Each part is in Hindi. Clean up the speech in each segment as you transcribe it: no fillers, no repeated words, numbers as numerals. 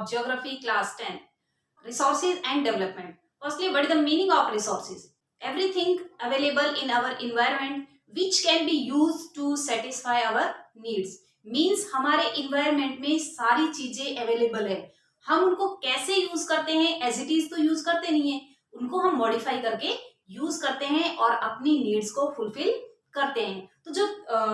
of Geography class 10. Resources and development. Firstly, what is the meaning of resources? Everything available in our environment which can be used to satisfy our needs. Means हमारे environment में सारी चीजें available है, हम उनको कैसे यूज करते हैं? एज इट इज तो यूज करते नहीं है, उनको हम मॉडिफाई करके यूज करते हैं और अपनी नीड्स को फुलफिल करते हैं। तो जो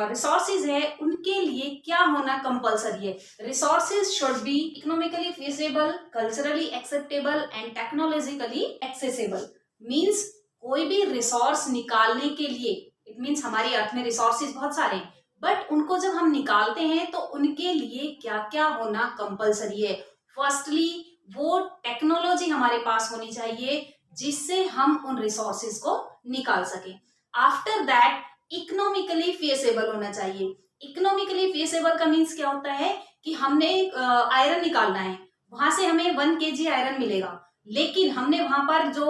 रिसोर्सेज है उनके लिए क्या होना कंपलसरी है? Resources should be economically feasible, culturally acceptable and technologically accessible. Means कोई भी रिसोर्स निकालने के लिए, इट मींस हमारी अर्थ में रिसोर्सेज बहुत सारे हैं, बट उनको जब हम निकालते हैं तो उनके लिए क्या क्या होना कंपलसरी है? फर्स्टली, वो टेक्नोलॉजी हमारे पास होनी चाहिए जिससे हम उन रिसोर्सेज को निकाल सकें। आफ्टर दैट, इकोनॉमिकली फेसेबल होना चाहिए। इकोनॉमिकली फेसेबल का मीन्स क्या होता है कि हमने आयरन निकालना है, वहां से हमें 1 kg आयरन मिलेगा, लेकिन हमने वहां पर जो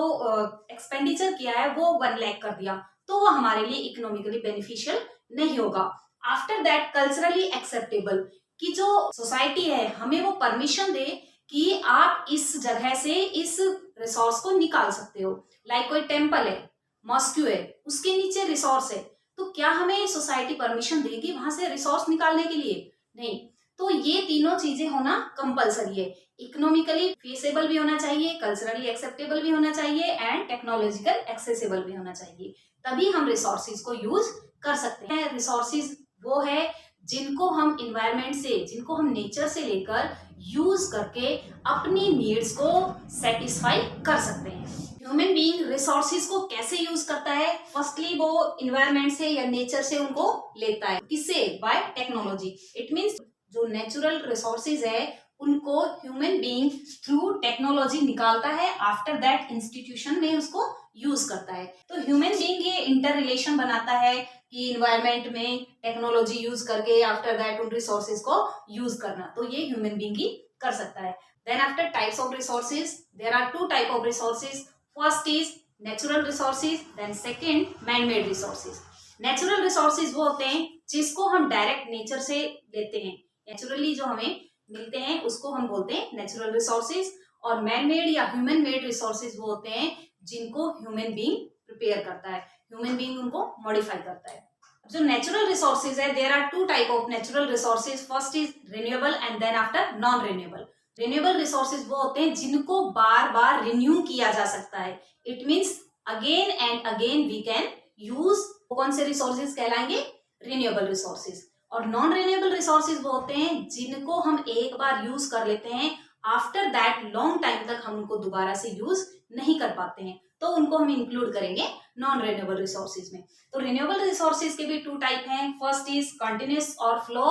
एक्सपेंडिचर किया है वो 1 लाख कर दिया, तो वो हमारे लिए इकोनॉमिकली बेनिफिशियल नहीं होगा। आफ्टर दैट, कल्चरली एक्सेप्टेबल, कि जो सोसाइटी है हमें वो परमिशन दे कि आप इस जगह से इस रिसोर्स को निकाल सकते हो। लाइक कोई टेम्पल है, मॉस्क्यू है, उसके नीचे रिसोर्स है, तो क्या हमें सोसाइटी परमिशन देगी वहां से रिसोर्स निकालने के लिए? नहीं। तो ये तीनों चीजें होना कंपलसरी है। इकोनॉमिकली फीसेबल भी होना चाहिए, कल्चरली एक्सेप्टेबल भी होना चाहिए एंड टेक्नोलॉजिकल एक्सेसिबल भी होना चाहिए, तभी हम रिसोर्सेज को यूज कर सकते हैं। रिसोर्सेज वो है जिनको हम इन्वायरमेंट से, जिनको हम नेचर से लेकर यूज करके अपनी नीड्स को सेटिस्फाई कर सकते हैं। ह्यूमन बीइंग रिसोर्सेज को कैसे यूज करता है? फर्स्टली, वो इन्वायरमेंट से या नेचर से उनको लेता है। किससे? Bye technology. इट मींस जो नेचुरल रिसोर्सेज है उनको ह्यूमन बीइंग थ्रू टेक्नोलॉजी निकालता है, आफ्टर दैट इंस्टीट्यूशन में उसको यूज करता है। तो ह्यूमन बीइंग ये इंटर रिलेशन बनाता है कि इन्वायरमेंट में टेक्नोलॉजी यूज करके आफ्टर दैट उन रिसोर्सेज को यूज करना, तो ये ह्यूमन बीइंग ही कर सकता है। Then after types of resources, there are 2 type of resources. First is natural resources, then second man made resources. Natural resources वो होते हैं जिसको हम डायरेक्ट नेचर से लेते हैं, नेचुरली जो हमें मिलते हैं उसको हम बोलते हैं नेचुरल रिसोर्सेज। और मैन मेड या ह्यूमन मेड रिसोर्सेज वो होते हैं जिनको ह्यूमन बीइंग प्रिपेयर करता है, ह्यूमन बीइंग उनको मॉडिफाई करता है। जो नेचुरल रिसोर्सेज है, there are 2 type of natural resources. First is renewable and then after non renewable. Renewable resources वो होते हैं जिनको बार बार रिन्यू किया जा सकता है। It means again and again we can use. कौन से रिसोर्सेज कहलाएंगे? Renewable resources. और नॉन रिन्यूएबल रिसोर्सेज वो होते हैं जिनको हम एक बार यूज कर लेते हैं, आफ्टर दैट लॉन्ग टाइम तक हम उनको दोबारा से यूज नहीं कर पाते हैं, तो उनको हम इंक्लूड करेंगे नॉन रिन्यूएबल रिसोर्सेज में। तो रिन्यूएबल रिसोर्सेज के भी 2 टाइप हैं। फर्स्ट इज कंटिन्यूअस और flow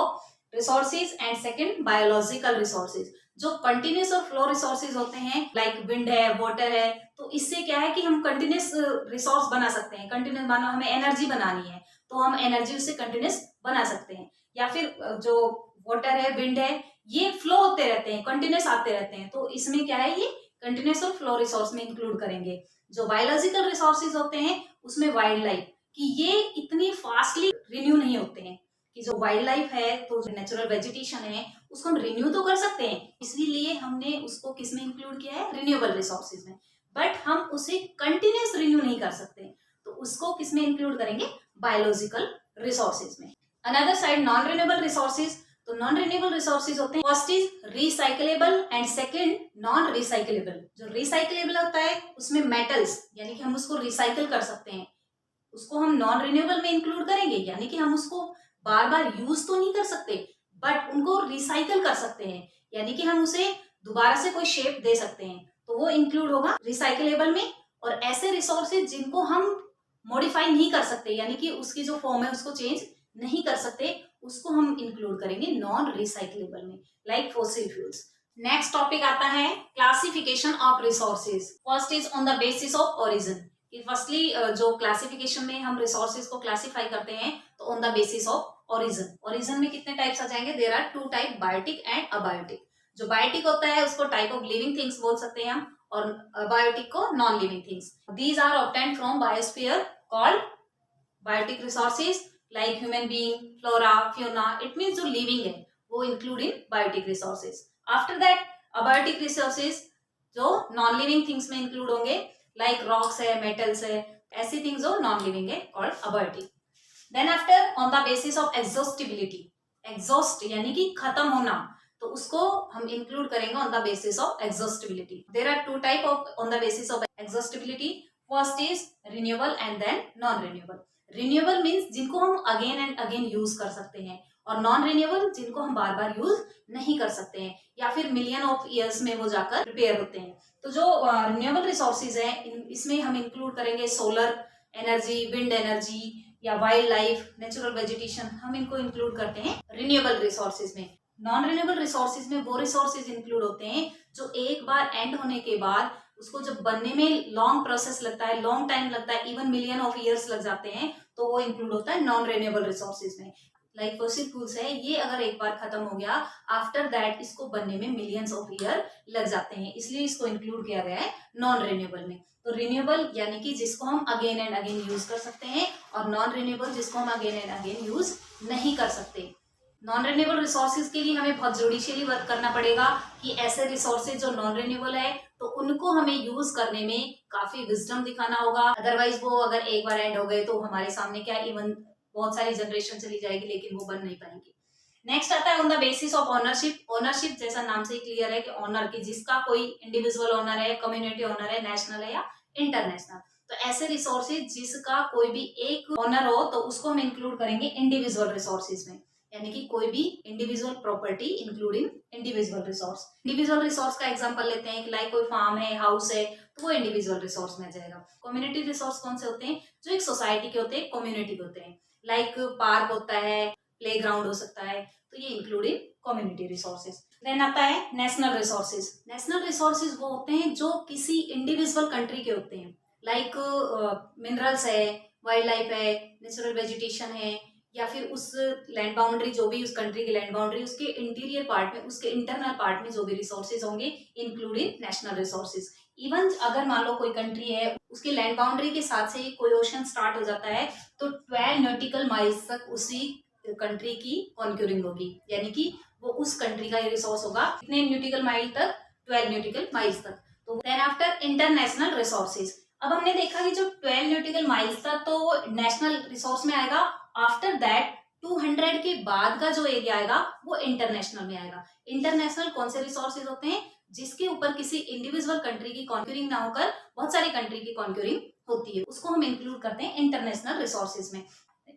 resources and second biological resources. जो कंटिन्यूअस और फ्लो रिसोर्सेज होते हैं, लाइक विंड है, वाटर है, तो इससे क्या है कि हम कंटिन्यूअस रिसोर्स बना सकते हैं। कंटिन्यूअस मानो हमें एनर्जी बनानी है तो हम एनर्जी उससे कंटिन्यूअस बना सकते हैं। या फिर जो वाटर है, विंड है, ये फ्लो होते रहते हैं, कंटिन्यूअस आते रहते हैं, तो इसमें क्या है, ये कंटिन्यूअस और फ्लो रिसोर्स में इंक्लूड करेंगे। जो बायोलॉजिकल रिसोर्सेज होते हैं उसमें वाइल्ड लाइफ, कि ये इतनी फास्टली रिन्यू नहीं होते हैं, कि जो वाइल्ड लाइफ है, तो जो नेचुरल वेजिटेशन है उसको हम रिन्यू तो कर सकते हैं, इसलिए हमने उसको किस में इंक्लूड किया है? रिन्यूएबल रिसोर्सेज में। बट हम उसे कंटिन्यूअस रिन्यू नहीं कर सकते, तो उसको किस में इंक्लूड करेंगे? बायोलॉजिकल रिसोर्सेज में। Another side non renewable resources. तो नॉन रिन्यूएबल रिसोर्सेज होते हैं, first is recyclable and second non recyclable. जो रिसाइकलेबल होता है उसमें मेटल्स, यानी कि हम उसको रिसाइकल कर सकते हैं, उसको हम नॉन रिन्यूएबल में इंक्लूड करेंगे, यानी कि हम उसको बार बार यूज तो नहीं कर सकते, बट उनको रिसाइकल कर सकते हैं, यानी कि हम उसे दोबारा से कोई शेप दे सकते हैं, तो वो इंक्लूड होगा रिसाइकलेबल में। और ऐसे रिसोर्सेज जिनको हम मॉडिफाई नहीं कर सकते, यानी कि उसकी जो फॉर्म है उसको चेंज नहीं कर सकते, उसको हम इंक्लूड करेंगे नॉन रिसाइकलेबल में, like fossil fuels. Next topic आता है classification of resources. First is on the basis of origin. Firstly जो क्लासिफिकेशन में हम रिसोर्सेज को क्लासिफाई करते हैं, तो on the basis of origin. Origin में कितने टाइप्स आ जाएंगे? There are 2 type, biotic and abiotic. जो बायोटिक होता है उसको टाइप ऑफ लिविंग थिंग्स बोल सकते हैं हम, और अबायोटिक को non living things. These are obtained from biosphere called biotic resources, like human being, flora, fauna. It means जो लिविंग है वो include in biotic resources. After that abiotic resources जो नॉन लिविंग थिंग्स में इंक्लूड होंगे, लाइक रॉक्स है, मेटल्स है, ऐसी थिंग्स जो नॉन लिविंग है, called abiotic. Then after on the basis of exhaustibility, exhaust यानी कि खत्म होना, तो उसको हम इंक्लूड करेंगे on the basis of exhaustibility. There are two type of on the basis of exhaustibility. First is renewable and then non renewable. Renewable means जिनको हम अगेन एंड अगेन यूज कर सकते हैं, और नॉन रिन्यूएबल जिनको हम बार बार यूज नहीं कर सकते हैं या फिर मिलियन ऑफ ईयर्स में वो जाकर रिपेयर होते हैं। तो जो रिन्यूएबल रिसोर्सेज है इसमें हम इंक्लूड करेंगे सोलर एनर्जी, विंड एनर्जी या वाइल्ड लाइफ, नेचुरल वेजिटेशन, हम इनको इंक्लूड करते हैं रिन्यूएबल रिसोर्सेज में। नॉन रिन्यूएबल रिसोर्सेज में वो रिसोर्सेज इंक्लूड होते हैं जो एक बार एंड होने के बाद उसको जब बनने में लॉन्ग प्रोसेस लगता है, लॉन्ग टाइम लगता है, इवन मिलियन ऑफ ईयर्स लग जाते हैं, तो वो इंक्लूड होता है नॉन रिन्यूएबल रिसोर्सेज में। लाइक फॉसिल फ्यूल्स है, ये अगर एक बार खत्म हो गया, आफ्टर दैट इसको बनने में मिलियंस ऑफ ईयर लग जाते हैं, इसलिए इसको इंक्लूड किया गया है नॉन रिन्यूएबल में। तो रिन्यूएबल यानी कि जिसको हम अगेन एंड अगेन यूज कर सकते हैं, और नॉन रिन्यूएबल जिसको हम अगेन एंड अगेन यूज नहीं कर सकते। नॉन रिन्यूएबल रिसोर्सेज के लिए हमें बहुत जुडिशियली वर्क करना पड़ेगा कि ऐसे रिसोर्सेज जो नॉन रिन्यूएबल है तो उनको हमें यूज करने में काफी विजडम दिखाना होगा। अदरवाइज वो अगर एक बार एंड हो गए तो हमारे सामने क्या इवन बहुत सारी जनरेशन चली जाएगी लेकिन वो बन नहीं पाएंगी। नेक्स्ट आता है on the basis of ownership. Ownership जैसा नाम से ही क्लियर है कि ओनर की जिसका कोई इंडिविजुअल ओनर है, कम्युनिटी ओनर है, नेशनल है या इंटरनेशनल। तो ऐसे रिसोर्सेज जिसका कोई भी एक ओनर हो तो उसको हम इंक्लूड करेंगे इंडिविजुअल रिसोर्सेज में, यानी कि कोई भी individual property including individual resource. Individual resource का एग्जांपल लेते हैं कि लाइक कोई फार्म है, हाउस है, तो वो इंडिविजुअल रिसोर्स में जाएगा। कम्युनिटी रिसोर्स कौन से होते हैं? जो एक सोसाइटी के होते हैं, कम्युनिटी के होते हैं, लाइक पार्क होता है, प्ले ग्राउंड हो सकता है, तो ये इंक्लूडिंग कम्युनिटी रिसोर्सेज। देन आता है नेशनल रिसोर्सेज। नेशनल रिसोर्सेज वो होते हैं जो किसी इंडिविजुअल कंट्री के होते हैं, लाइक मिनरल्स है, वाइल्ड लाइफ है, नेचुरल वेजिटेशन है, या फिर उस लैंड बाउंड्री जो भी उस कंट्री की लैंड बाउंड्री, उसके इंटीरियर पार्ट में, उसके इंटरनल पार्ट में जो भी रिसोर्सेज होंगे इंक्लूडिंग नेशनल रिसोर्सेज। इवन अगर मान लो कोई कंट्री है, उसकी लैंड बाउंड्री के साथ से कोई ओशन स्टार्ट हो जाता है तो 12 नॉटिकल माइल्स तक उसी कंट्री की कॉन्क्यूरिंग होगी, यानी कि वो उस कंट्री का रिसोर्स होगा कितने न्यूटिकल माइल तक? 12 न्यूटिकल माइल्स तक। तो देन आफ्टर इंटरनेशनल रिसोर्सेज, अब हमने देखा कि जो 12 न्यूटिकल माइल्स तक तो वो नेशनल रिसोर्स में आएगा, आफ्टर दैट 200 के बाद का जो एरिया आएगा वो इंटरनेशनल में आएगा। इंटरनेशनल कौन से रिसोर्सेज होते हैं? जिसके ऊपर किसी इंडिविजुअल कंट्री की कॉन्क्यूरिंग ना होकर बहुत सारी कंट्री की कॉन्क्यूरिंग होती है, उसको हम इंक्लूड करते हैं इंटरनेशनल रिसोर्सेज में।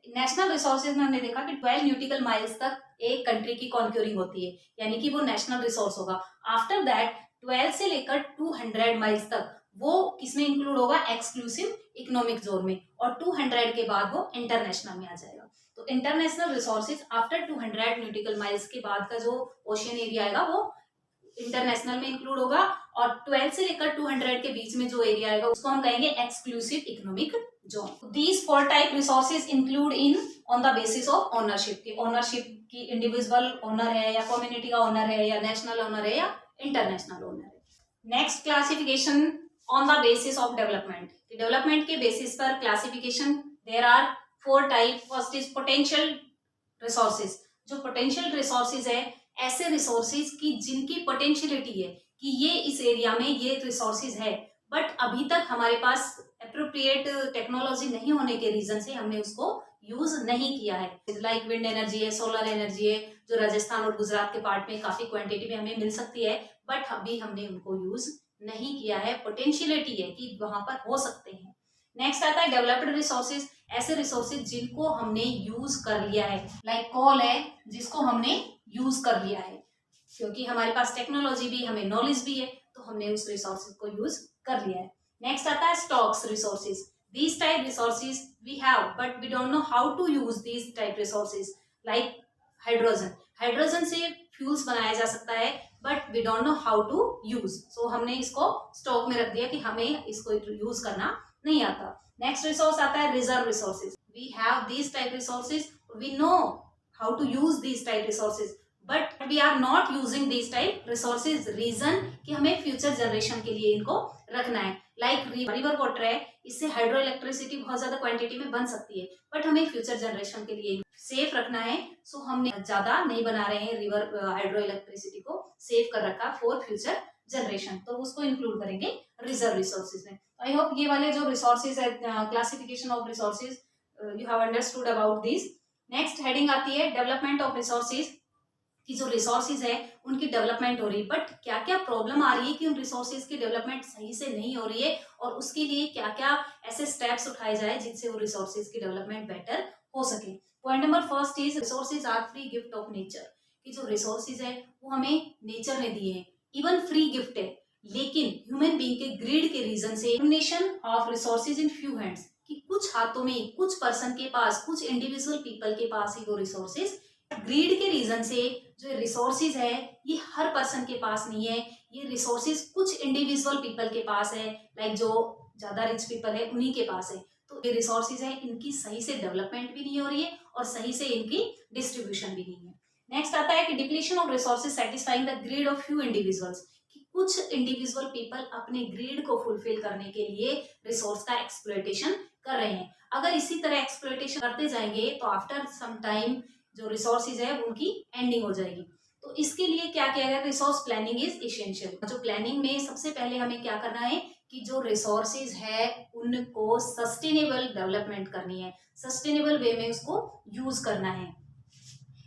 नेशनल रिसोर्सेज में हमने देखा कि 12 न्यूटिकल माइल्स तक एक कंट्री की कॉन्क्यूरिंग होती है, यानी कि वो नेशनल रिसोर्स होगा। आफ्टर दैट 12 से लेकर 200 माइल्स तक वो किसमें इंक्लूड होगा? एक्सक्लूसिव इकोनॉमिक जोन में, और 200 के बाद वो इंटरनेशनल में आ जाएगा। तो इंटरनेशनल रिसोर्सेज आफ्टर 200 न्यूटिकल माइल्स के बाद का जो ओशियन एरिया आएगा वो इंटरनेशनल में इंक्लूड होगा, और 12 से लेकर 200 के बीच में जो एरिया आएगा उसको हम कहेंगे exclusive economic zone. These 4 type resources include in on the basis of ownership की। ओनरशिप की इंडिविजुअल ओनर है या कम्युनिटी का ओनर है या नेशनल ओनर है या इंटरनेशनल ओनर है। Next classification on the basis of development. Development के बेसिस पर classification, there are 4 type. First is potential resources. जो पोटेंशियल रिसोर्सेज है, ऐसे रिसोर्सेज की जिनकी पोटेंशियलिटी है कि ये इस एरिया में ये रिसोर्सेज है, बट अभी तक हमारे पास एप्रोप्रिएट टेक्नोलॉजी नहीं होने के रीजन से हमने उसको यूज नहीं किया है। लाइक विंड एनर्जी है, सोलर एनर्जी है, जो राजस्थान और गुजरात के पार्ट में काफी क्वांटिटी में हमें मिल सकती है, बट अभी हमने उनको यूज नहीं किया है। पोटेंशियलिटी है कि वहां पर हो सकते हैं। नेक्स्ट आता है डेवलप्ड रिसोर्सेज। ऐसे रिसोर्सेज जिनको हमने यूज कर लिया है, लाइक कोल है जिसको हमने यूज कर लिया है, क्योंकि हमारे पास टेक्नोलॉजी भी, हमें नॉलेज भी है, तो हमने उस रिसोर्सेज को यूज कर लिया है। नेक्स्ट आता है stocks resources. These type resources we have, but we don't know how to use these type resources. Like hydrogen. Hydrogen से फ्यूल्स बनाया जा सकता है, but we don't know how to use. So हमने इसको स्टॉक में रख दिया कि हमें इसको यूज करना नहीं आता। नेक्स्ट रिसोर्स आता है reserve resources. We have these type resources, we know how to use these type resources, but we are not using these type resources. Reason कि हमें फ्यूचर जनरेशन के लिए इनको रखना है। लाइक रिवर वाटर है, इससे हाइड्रो इलेक्ट्रिसिटी बहुत ज्यादा क्वांटिटी में बन सकती है, बट हमें फ्यूचर जनरेशन के लिए सेफ रखना है। सो हमने ज्यादा नहीं बना रहे हैं रिवर हाइड्रो इलेक्ट्रिसिटी को, सेव कर रखा फॉर फ्यूचर जनरेशन, तो उसको इंक्लूड करेंगे रिजर्व रिसोर्सेज में। आई होप ये वाले जो रिसोर्सेज है, classification of resources, you have understood about this. Next heading आती है डेवलपमेंट ऑफ रिसोर्सेज, कि जो रिसोर्सेज है उनकी डेवलपमेंट हो रही है, बट क्या क्या प्रॉब्लम आ रही है कि उन रिसोर्सेज की डेवलपमेंट सही से नहीं हो रही है, और उसके लिए क्या क्या ऐसे स्टेप्स उठाए जाए जिनसे वो रिसोर्सेज की डेवलपमेंट बेटर हो सके। Point number first is resources are free gift of nature, कि जो रिसोर्सेज है वो हमें नेचर ने दिए हैं, इवन फ्री गिफ्ट है, लेकिन ह्यूमन बीइंग के ग्रीड के रीजन से accumulation of resources in few hands, कि कुछ हाथों में, कुछ पर्सन के पास, कुछ इंडिविजुअल पीपल के पास ही वो रिसोर्सेज, ग्रीड के रीजन से जो रिसोर्सेज है ये हर पर्सन के पास नहीं है, ये रिसोर्सेज कुछ इंडिविजुअल पीपल के पास है, लाइक जो ज्यादा रिच पीपल है उन्हीं के पास है। तो ये रिसोर्सेज है, इनकी सही से डेवलपमेंट भी नहीं हो रही है और सही से इनकी डिस्ट्रीब्यूशन भी नहीं है। नेक्स्ट आता है कि depletion of resources satisfying the greed of few individuals, कि कुछ इंडिविजुअल पीपल अपने ग्रीड को फुलफिल करने के लिए रिसोर्स का एक्सप्लॉयटेशन कर रहे हैं। अगर इसी तरह एक्सप्लॉयटेशन करते जाएंगे तो आफ्टर सम टाइम जो रिसोर्सेज है उनकी एंडिंग हो जाएगी। तो इसके लिए क्या किया गया, रिसोर्स प्लानिंग इज एसेंशियल। जो प्लानिंग में सबसे पहले हमें क्या करना है कि जो रिसोर्सेज है उनको सस्टेनेबल डेवलपमेंट करनी है, सस्टेनेबल वे में उसको यूज करना है।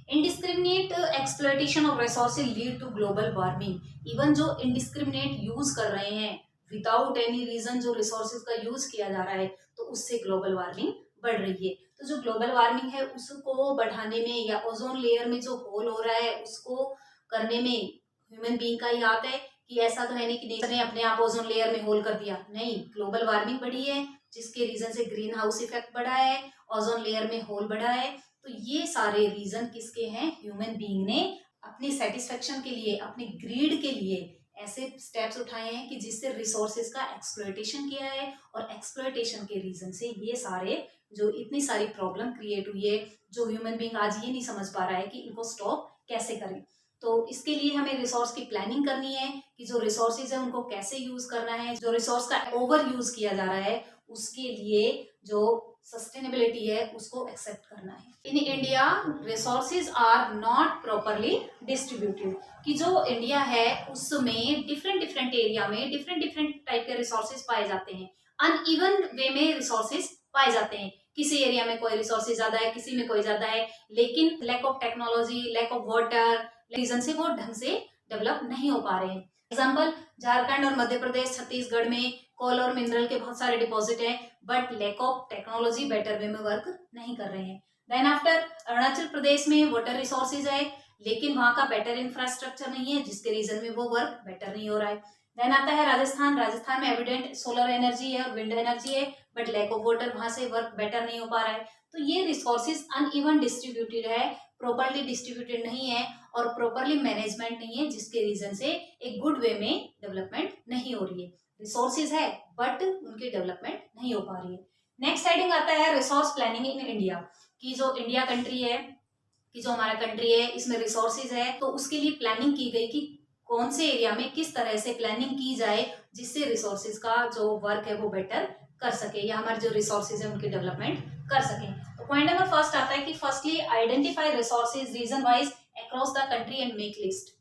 Indiscriminate exploitation of resources lead to global warming, even जो इंडिस्क्रिमिनेट यूज कर रहे हैं विदाउट एनी रीजन जो रिसोर्सेज का यूज किया जा रहा है, तो उससे ग्लोबल वार्मिंग बढ़ रही है। तो जो ग्लोबल वार्मिंग है उसको बढ़ाने में, या ओजोन लेयर में जो होल हो रहा है उसको करने में ह्यूमन बीइंग का ही हाथ है, कि ऐसा तो है नहीं कि नेचर ने अपने आप ओजोन लेयर में होल कर दिया, नहीं, ग्लोबल वार्मिंग बढ़ी है जिसके रीजन से ग्रीन हाउस इफेक्ट बढ़ा है, ओजोन लेयर में होल बढ़ा है। तो ये सारे रीजन किसके हैं, ह्यूमन बीइंग ने अपनी सेटिस्फेक्शन के लिए, अपनी ग्रीड के लिए ऐसे स्टेप्स उठाए हैं कि जिससे रिसोर्सेज का एक्सप्लॉयटेशन किया है, और एक्सप्लॉयटेशन के रीजन से ये सारे जो इतनी सारी प्रॉब्लम क्रिएट हुई है, जो ह्यूमन बीइंग आज ये नहीं समझ पा रहा है कि इनको स्टॉप कैसे करें। तो इसके लिए हमें रिसोर्स की प्लानिंग करनी है कि जो रिसोर्सेज है उनको कैसे यूज करना है, जो रिसोर्स का ओवर यूज किया जा रहा है उसके लिए जो सस्टेनेबिलिटी है उसको एक्सेप्ट करना है। In India resources are not properly distributed, कि जो इंडिया है उसमें डिफरेंट डिफरेंट एरिया में डिफरेंट डिफरेंट टाइप के रिसोर्सेज पाए जाते हैं, अनइवन वे में रिसोर्सेज पाए जाते हैं। किसी एरिया में कोई रिसोर्सेज ज्यादा है, किसी में कोई ज्यादा है, लेकिन lack of technology, lack of water reason से वो ढंग से डेवलप नहीं हो पा रहे हैं। एग्जाम्पल, झारखंड और मध्य प्रदेश, छत्तीसगढ़ में कोल और मिनरल के बहुत सारे डिपॉजिट हैं, but lack of technology better way में वर्क नहीं कर रहे हैं। देन आफ्टर, अरुणाचल प्रदेश में वाटर रिसोर्सेज है लेकिन वहां का बेटर इंफ्रास्ट्रक्चर नहीं है जिसके रीजन में वो वर्क बेटर नहीं हो रहा है। देन आता है राजस्थान, राजस्थान में एविडेंट सोलर एनर्जी है और विंड एनर्जी है, बट लैक ऑफ वाटर, वहां से वर्क बेटर नहीं हो पा रहा है। तो ये रिसोर्सेज अनइवन डिस्ट्रीब्यूटेड है, प्रॉपरली डिस्ट्रीब्यूटेड नहीं है और प्रॉपरली मैनेजमेंट नहीं है, जिसके रीजन से एक गुड वे में डेवलपमेंट नहीं हो रही है। रिसोर्सेज है बट उनकी डेवलपमेंट नहीं हो पा रही है। नेक्स्ट हेडिंग आता है रिसोर्स प्लानिंग इन इंडिया, कि जो इंडिया कंट्री है, कि जो हमारा कंट्री है इसमें रिसोर्सेज है, तो उसके लिए प्लानिंग की गई कि कौन से एरिया में किस तरह से प्लानिंग की जाए जिससे रिसोर्सेज का जो वर्क है वो बेटर कर सके, या हमारे जो रिसोर्सेज है उनकी डेवलपमेंट कर सके। तो पॉइंट नंबर फर्स्ट आता है कि firstly identify resources region wise across the country and make list,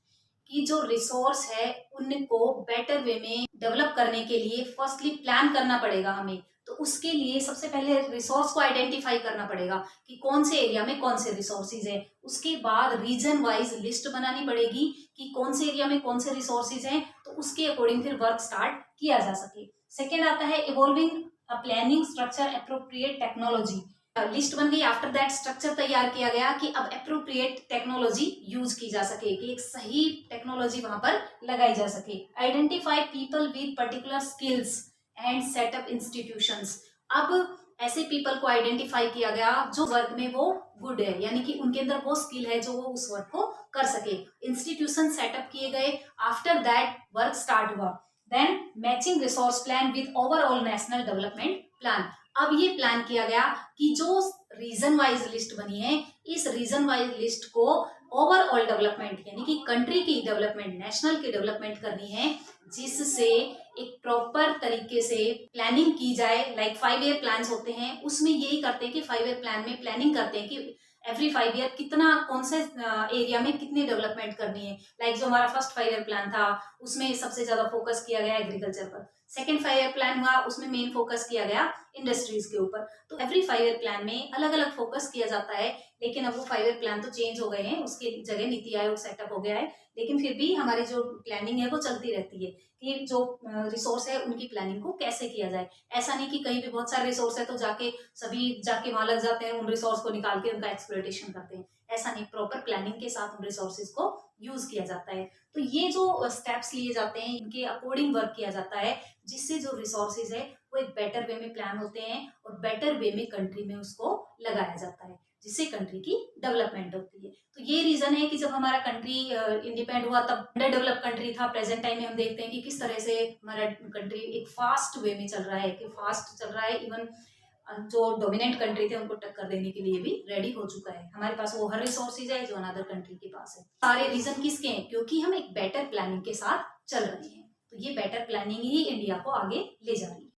कि जो रिसोर्स है उनको बेटर वे में डेवलप करने के लिए फर्स्टली प्लान करना पड़ेगा हमें। तो उसके लिए सबसे पहले रिसोर्स को आइडेंटिफाई करना पड़ेगा कि कौन से एरिया में कौन से रिसोर्सेज है, उसके बाद रीजन वाइज लिस्ट बनानी पड़ेगी कि कौन से एरिया में कौन से रिसोर्सेज हैं, तो उसके अकॉर्डिंग फिर वर्क स्टार्ट किया जा सके। सेकेंड आता है evolving a planning structure appropriate technology, list बन गई, आफ्टर दैट स्ट्रक्चर तैयार किया गया कि अब एप्रोप्रिएट टेक्नोलॉजी यूज की जा सके, कि एक सही टेक्नोलॉजी वहां पर लगाई जा सके। Identify people with particular skills and setup institutions, अब ऐसे पीपल को आइडेंटिफाई किया गया जो वर्क में वो गुड है, यानी कि उनके अंदर वो स्किल है जो वो उस वर्क को कर सके। इंस्टीट्यूशन सेटअप किए गए, आफ्टर दैट वर्क स्टार्ट हुआ। Then matching resource plan with overall national development plan, अब ये प्लान किया गया कि जो रीजन वाइज लिस्ट बनी है, इस रीजन वाइज लिस्ट को ओवरऑल डेवलपमेंट यानी कि कंट्री की डेवलपमेंट, नेशनल की डेवलपमेंट करनी है, जिससे एक प्रॉपर तरीके से प्लानिंग की जाए। लाइक 5 ईयर प्लान्स होते हैं, उसमें यही करते हैं कि 5 ईयर प्लान में प्लानिंग करते हैं कि एवरी 5 ईयर कितना कौन से एरिया में कितनी डेवलपमेंट करनी है। लाइक जो हमारा फर्स्ट 5 ईयर प्लान था उसमें सबसे ज्यादा फोकस किया गया एग्रीकल्चर पर। सेकेंड 5 ईयर प्लान हुआ उसमें मेन फोकस किया गया इंडस्ट्रीज के ऊपर। तो एवरी 5 ईयर प्लान में अलग अलग फोकस किया जाता है। लेकिन अब वो 5 ईयर प्लान तो चेंज हो गए हैं, उसकी जगह नीति आयोग सेटअप हो गया है। लेकिन फिर भी हमारी जो प्लानिंग है वो चलती रहती है कि जो रिसोर्स है उनकी प्लानिंग को कैसे किया जाए। ऐसा नहीं कि कहीं भी बहुत सारे रिसोर्स है तो सभी जाके वहां लग जाते हैं, उन रिसोर्स को निकाल के उनका एक्सप्लॉयटेशन करते हैं। ऐसा नहीं, प्रॉपर प्लानिंग के साथ उन रिसोर्सेज को यूज किया जाता है। तो ये जो स्टेप्स लिए जाते हैं इनके अकॉर्डिंग वर्क किया जाता है, जिससे जो रिसोर्सेज है वो एक बेटर वे में प्लान होते हैं और बेटर वे में कंट्री में उसको लगाया जाता है, जिससे कंट्री की डेवलपमेंट होती है। तो ये रीजन है कि जब हमारा कंट्री इंडिपेंडेंट हुआ तब अंडर डेवलप कंट्री था। प्रेजेंट टाइम में हम देखते हैं कि किस तरह से हमारा कंट्री एक फास्ट वे में चल रहा है, कि फास्ट चल रहा है। इवन जो डोमिनेंट कंट्री थे उनको टक्कर देने के लिए भी रेडी हो चुका है। हमारे पास वो हर रिसोर्सेज है जो अनदर कंट्री के पास है। सारे रीजन किसके हैं? क्योंकि हम एक बेटर प्लानिंग के साथ चल रहे हैं। तो ये बेटर प्लानिंग ही इंडिया को आगे ले जा रही है।